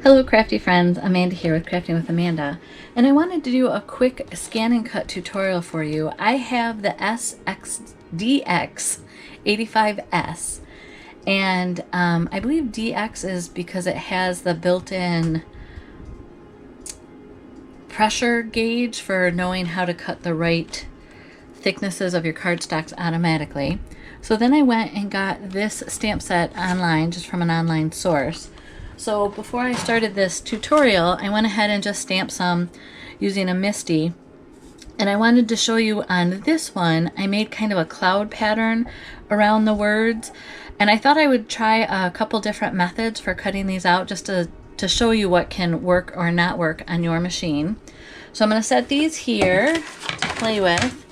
Hello crafty friends, Amanda here with Crafting with Amanda, and I wanted to do a quick scan and cut tutorial for you. I have the SXDX85S, and I believe DX is because it has the built-in pressure gauge for knowing how to cut the right thicknesses of your cardstocks automatically. So then I went and got this stamp set online, just from an online source. So before I started this tutorial, I went ahead and just stamped some using a MISTI. And I wanted to show you on this one, I made kind of a cloud pattern around the words. And I thought I would try a couple different methods for cutting these out, just to show you what can work or not work on your machine. So I'm going to set these here to play with.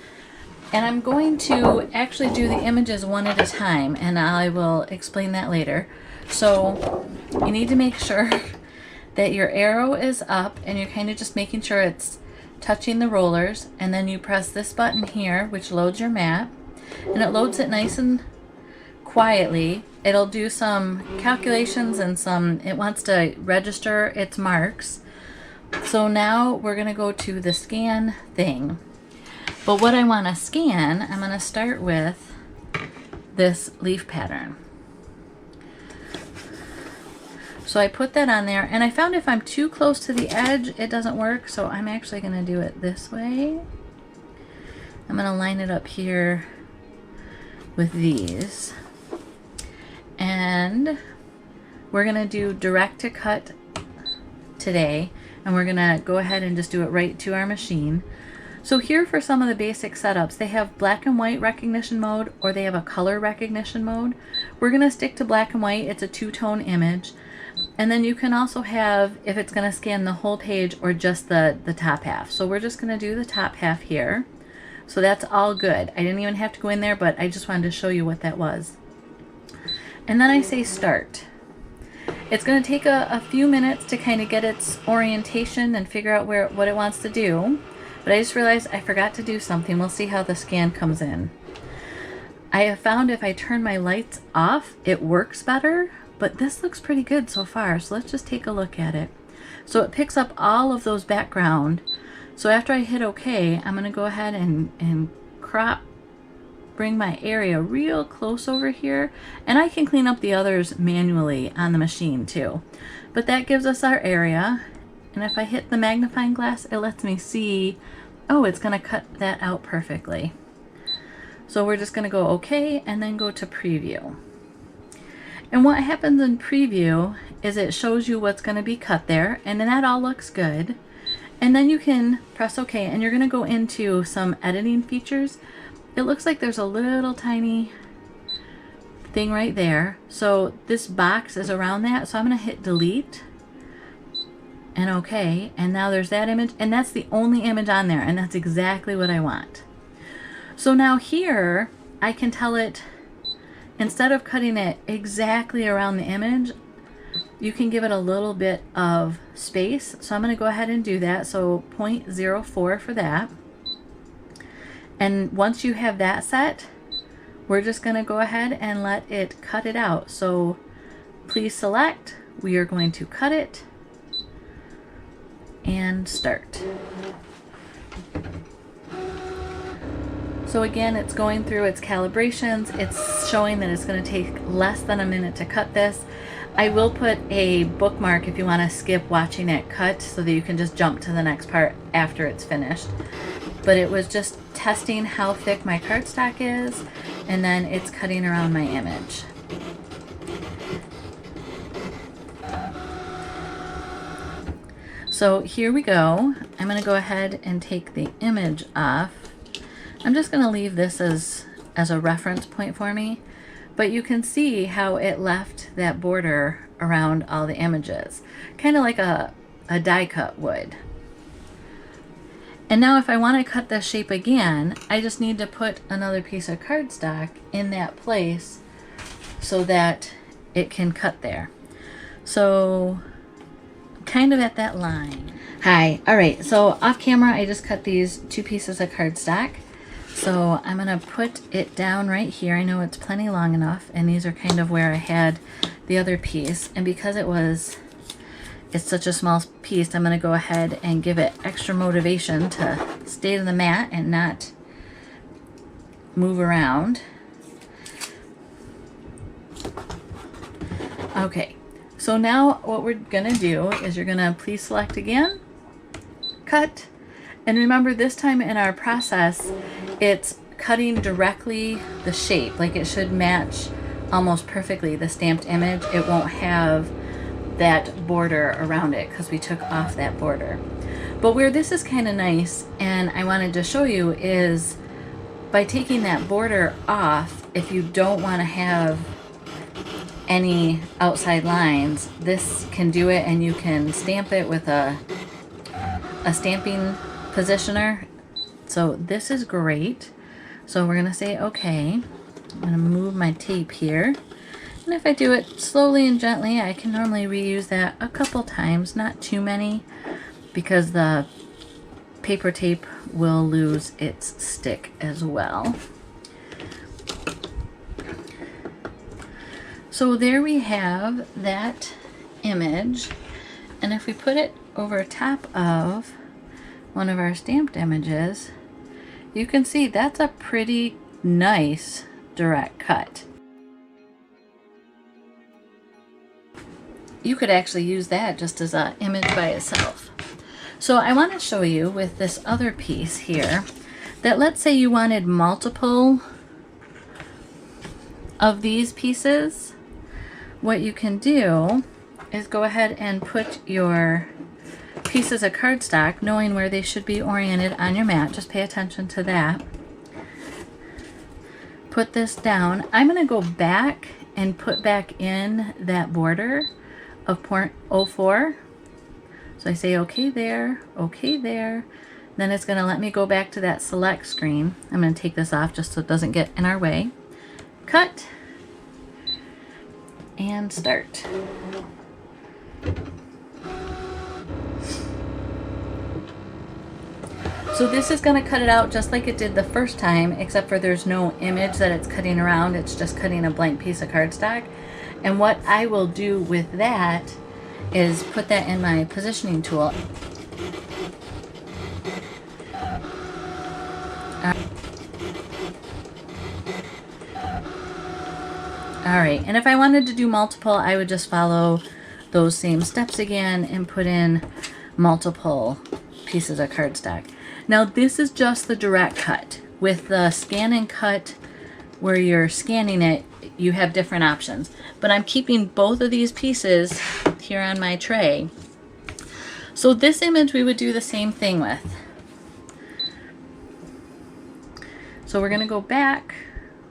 And I'm going to actually do the images one at a time, and I will explain that later. So you need to make sure that your arrow is up and you're kind of just making sure it's touching the rollers, and then you press this button here, which loads your mat, and it loads it nice and quietly. It'll do some calculations and it wants to register its marks. So now we're going to go to the scan thing. But what I want to scan, I'm going to start with this leaf pattern. So I put that on there, and I found if I'm too close to the edge, it doesn't work. So I'm actually going to do it this way. I'm going to line it up here with these. And we're going to do direct to cut today. And we're going to go ahead and just do it right to our machine. So here for some of the basic setups, they have black and white recognition mode, or they have a color recognition mode. We're going to stick to black and white. It's a two-tone image. And then you can also have, if it's going to scan the whole page or just the top half. So we're just going to do the top half here. So that's all good. I didn't even have to go in there, but I just wanted to show you what that was. And then I say start. It's going to take a few minutes to kind of get its orientation and figure out what it wants to do. But I just realized I forgot to do something. We'll see how the scan comes in. I have found if I turn my lights off, it works better. But this looks pretty good so far, so let's just take a look at it. So it picks up all of those background. So after I hit OK, I'm going to go ahead and crop, bring my area real close over here. And I can clean up the others manually on the machine too. But that gives us our area. And if I hit the magnifying glass, it lets me see, oh, it's going to cut that out perfectly. So we're just going to go OK and then go to preview. And what happens in preview is it shows you what's going to be cut there, and then that all looks good. And then you can press OK, and you're going to go into some editing features. It looks like there's a little tiny thing right there. So this box is around that, so I'm going to hit delete and OK, and now there's that image, and that's the only image on there, and that's exactly what I want. So now here I can tell it, instead of cutting it exactly around the image, you can give it a little bit of space. So I'm going to go ahead and do that. So 0.04 for that. And once you have that set, we're just going to go ahead and let it cut it out. So please select. We are going to cut it and start. So again, it's going through its calibrations. It's showing that it's going to take less than a minute to cut this. I will put a bookmark if you want to skip watching it cut so that you can just jump to the next part after it's finished. But it was just testing how thick my cardstock is, and then it's cutting around my image. So here we go. I'm going to go ahead and take the image off. I'm just going to leave this as a reference point for me, but you can see how it left that border around all the images, kind of like a die cut would. And now if I want to cut this shape again, I just need to put another piece of cardstock in that place so that it can cut there. So kind of at that line. Hi, all right, so off camera I just cut these two pieces of cardstock. So I'm going to put it down right here. I know it's plenty long enough, and these are kind of where I had the other piece. And because it's such a small piece, I'm going to go ahead and give it extra motivation to stay to the mat and not move around. Okay, so now what we're going to do is you're going to please select again, cut, and remember this time in our process, it's cutting directly the shape, like it should match almost perfectly the stamped image. It won't have that border around it because we took off that border. But where this is kind of nice, and I wanted to show you, is by taking that border off, if you don't want to have any outside lines, this can do it, and you can stamp it with a stamping positioner. So this is great. So we're gonna say okay. I'm gonna move my tape here, and if I do it slowly and gently, I can normally reuse that a couple times, not too many, because the paper tape will lose its stick as well. So there we have that image, and if we put it over top of one of our stamped images, you can see that's a pretty nice direct cut. You could actually use that just as an image by itself. So I want to show you with this other piece here that, let's say you wanted multiple of these pieces, what you can do is go ahead and put your pieces of cardstock, knowing where they should be oriented on your mat. Just pay attention to that. Put this down. I'm going to go back and put back in that border of 0.04. So I say okay there, okay there. Then it's going to let me go back to that select screen. I'm going to take this off just so it doesn't get in our way. Cut and start. So this is going to cut it out just like it did the first time, except for there's no image that it's cutting around. It's just cutting a blank piece of cardstock. And what I will do with that is put that in my positioning tool. Alright, and if I wanted to do multiple, I would just follow those same steps again and put in multiple pieces of cardstock. Now this is just the direct cut. With the scan and cut, where you're scanning it, you have different options. But I'm keeping both of these pieces here on my tray. So this image we would do the same thing with. So we're going to go back.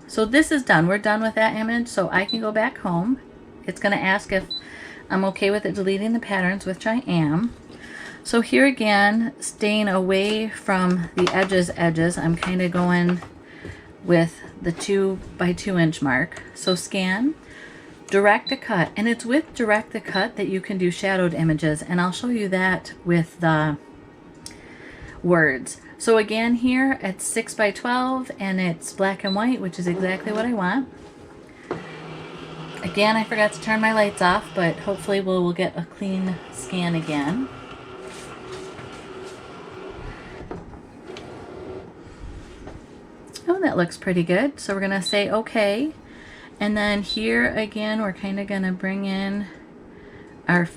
So this is done. We're done with that image, so I can go back home. It's going to ask if I'm okay with it deleting the patterns, which I am. So here again, staying away from the edges, I'm kind of going with the 2 by 2 inch mark. So scan, direct to cut, and it's with direct to cut that you can do shadowed images, and I'll show you that with the words. So again here it's 6 by 12 and it's black and white, which is exactly what I want. Again, I forgot to turn my lights off, but hopefully we'll get a clean scan again. Oh, that looks pretty good. So we're gonna say okay. And then here again, we're kind of gonna bring in our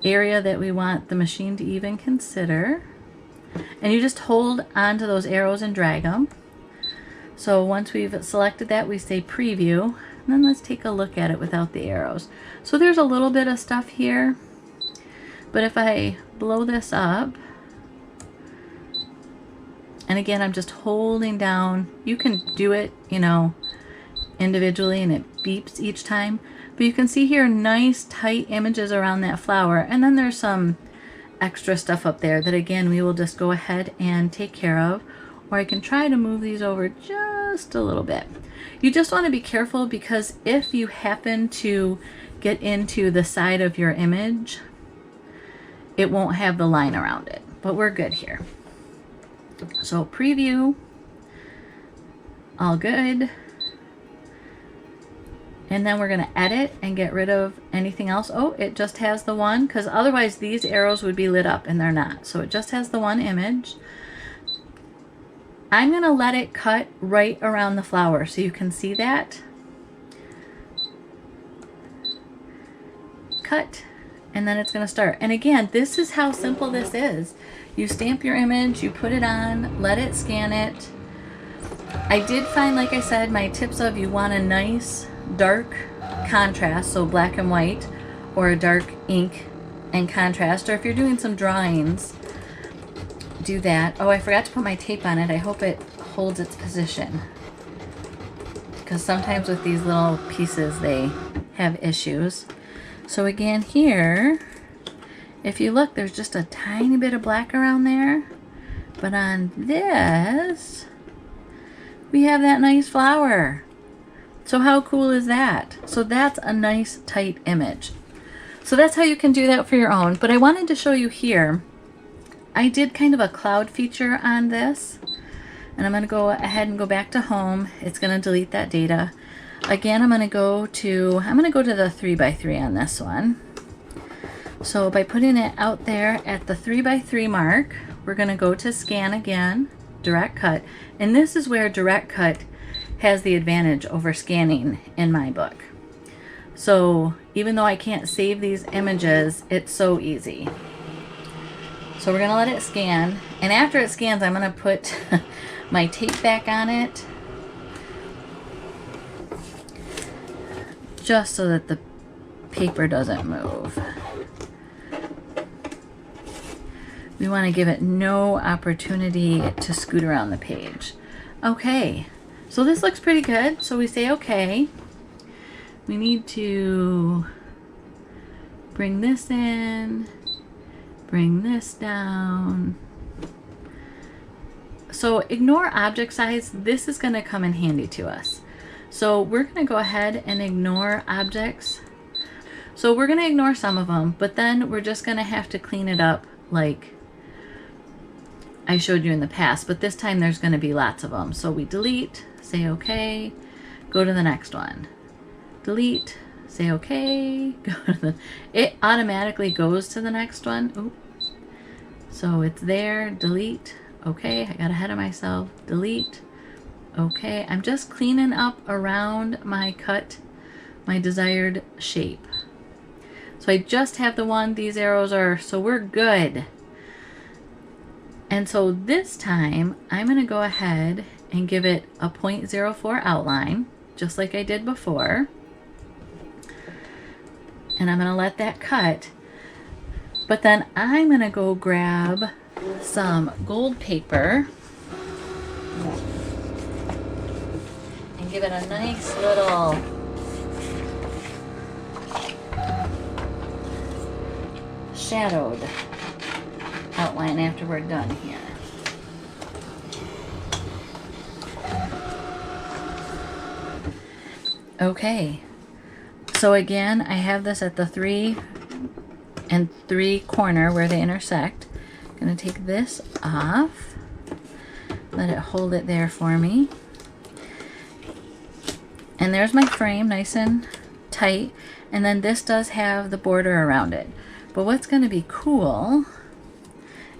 area that we want the machine to even consider. And you just hold on to those arrows and drag them. So once we've selected that, we say preview, and then let's take a look at it without the arrows. So there's a little bit of stuff here, but if I blow this up, and again, I'm just holding down, you can do it, you know, individually, and it beeps each time, but you can see here nice tight images around that flower, and then there's some extra stuff up there that again we will just go ahead and take care of, or I can try to move these over just a little bit. You just want to be careful, because if you happen to get into the side of your image, it won't have the line around it, but we're good here. So preview, All good. And then we're going to edit and get rid of anything else. Oh, it just has the one, because otherwise these arrows would be lit up and they're not. So it just has the one image. I'm going to let it cut right around the flower so you can see that. Cut, and then it's going to start. And again, this is how simple this is. You stamp your image, you put it on, let it scan it. I did find, like I said, my tips of you want a nice dark contrast, so black and white, or a dark ink and contrast, or if you're doing some drawings, do that. Oh, I forgot to put my tape on it. I hope it holds its position, because sometimes with these little pieces they have issues. So again here, if you look, there's just a tiny bit of black around there, but on this we have that nice flower. So how cool is that? So that's a nice tight image. So that's how you can do that for your own. But I wanted to show you here, I did kind of a cloud feature on this, and I'm going to go ahead and go back to home. It's going to delete that data. Again, I'm going to go to the 3x3 on this one. So by putting it out there at the 3x3 mark, we're going to go to scan again, direct cut. And this is where direct cut has the advantage over scanning in my book. So even though I can't save these images, it's so easy. So we're going to let it scan, and after it scans, I'm going to put my tape back on it, just so that the paper doesn't move. We want to give it no opportunity to scoot around the page. Okay. So this looks pretty good, so we say okay. We need to bring this in, bring this down. So ignore object size. This is going to come in handy to us. So we're going to go ahead and ignore objects. So we're going to ignore some of them, but then we're just going to have to clean it up like I showed you in the past, but this time there's going to be lots of them. So we delete, say okay, go to the next one. Delete, say okay, go to the, it automatically goes to the next one. Oop. So it's there, delete, okay, I got ahead of myself, delete, okay. I'm just cleaning up around my cut, my desired shape. So I just have the one, these arrows are, so we're good. And so this time I'm going to go ahead and give it a 0.04 outline, just like I did before. And I'm going to let that cut. But then I'm going to go grab some gold paper and give it a nice little shadowed outline after we're done here. Okay, so again, I have this at the 3 and 3 corner where they intersect. I'm going to take this off, let it hold it there for me. And there's my frame, nice and tight. And then this does have the border around it. But what's going to be cool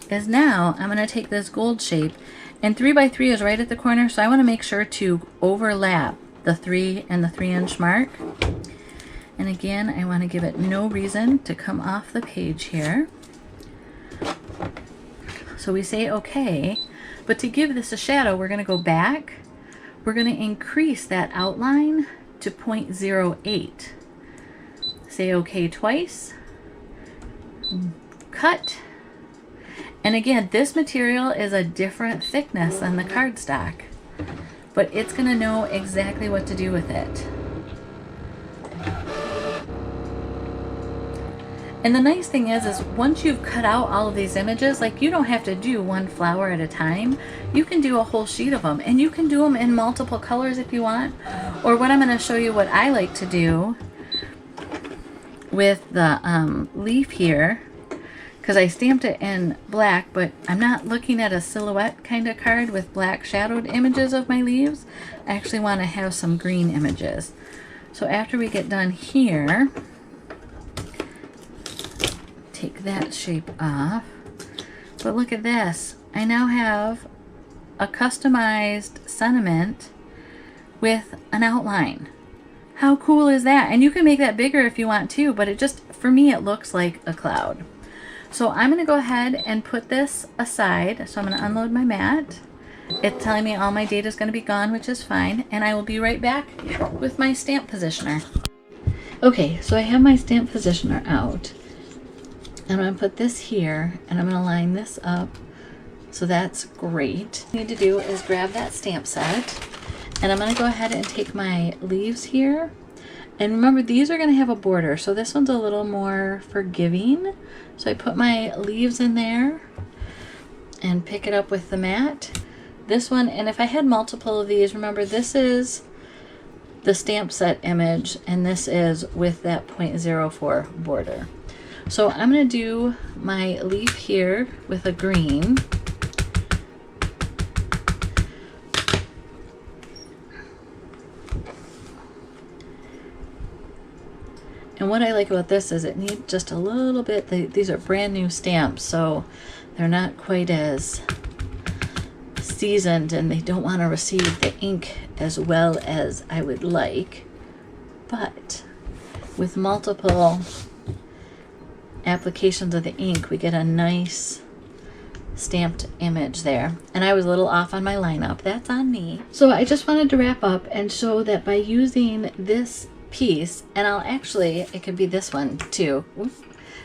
is now I'm going to take this gold shape, and 3x3 is right at the corner, so I want to make sure to overlap the 3 and the 3-inch mark. And again, I want to give it no reason to come off the page here. So we say okay, but to give this a shadow, we're going to go back. We're going to increase that outline to 0.08. Say okay twice. Cut. And again, this material is a different thickness than the cardstock, but it's going to know exactly what to do with it. And the nice thing is once you've cut out all of these images, like you don't have to do one flower at a time. You can do a whole sheet of them, and you can do them in multiple colors if you want. Or what I'm going to show you what I like to do with the leaf here, because I stamped it in black, but I'm not looking at a silhouette kind of card with black shadowed images of my leaves. I actually want to have some green images. So after we get done here, take that shape off. But look at this. I now have a customized sentiment with an outline. How cool is that? And you can make that bigger if you want to, but it just, for me, it looks like a cloud. So I'm going to go ahead and put this aside. So I'm going to unload my mat. It's telling me all my data is going to be gone, which is fine. And I will be right back with my stamp positioner. Okay, so I have my stamp positioner out. I'm going to put this here, and I'm going to line this up. So that's great. What I need to do is grab that stamp set, and I'm going to go ahead and take my leaves here. And remember, these are going to have a border, so this one's a little more forgiving. So I put my leaves in there and pick it up with the mat. This one, and if I had multiple of these, remember this is the stamp set image, and this is with that 0.04 border. So I'm going to do my leaf here with a green. And what I like about this is it needs just a little bit, these are brand new stamps, so they're not quite as seasoned and they don't want to receive the ink as well as I would like. But with multiple applications of the ink, we get a nice stamped image there. And I was a little off on my lineup. That's on me. So I just wanted to wrap up and show that by using this piece, and I'll actually, it could be this one too,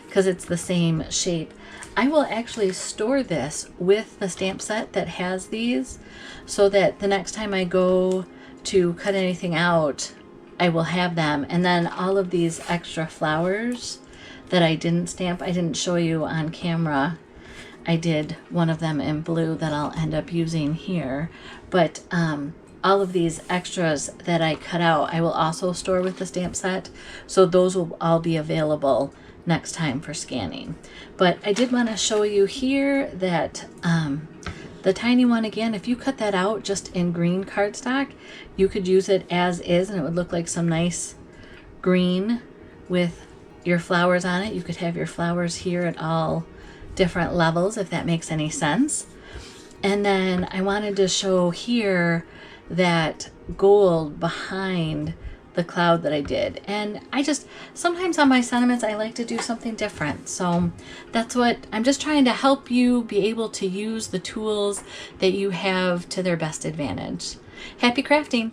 because it's the same shape. I will actually store this with the stamp set that has these, so that the next time I go to cut anything out, I will have them. And then all of these extra flowers that I didn't stamp, I didn't show you on camera. I did one of them in blue that I'll end up using here, but all of these extras that I cut out, I will also store with the stamp set. So those will all be available next time for scanning. But I did want to show you here that the tiny one, again, if you cut that out just in green cardstock, you could use it as is and it would look like some nice green with your flowers on it. You could have your flowers here at all different levels, if that makes any sense. And then I wanted to show here that gold behind the cloud that I did. And I just, sometimes on my sentiments, I like to do something different. So that's what, I'm just trying to help you be able to use the tools that you have to their best advantage. Happy crafting!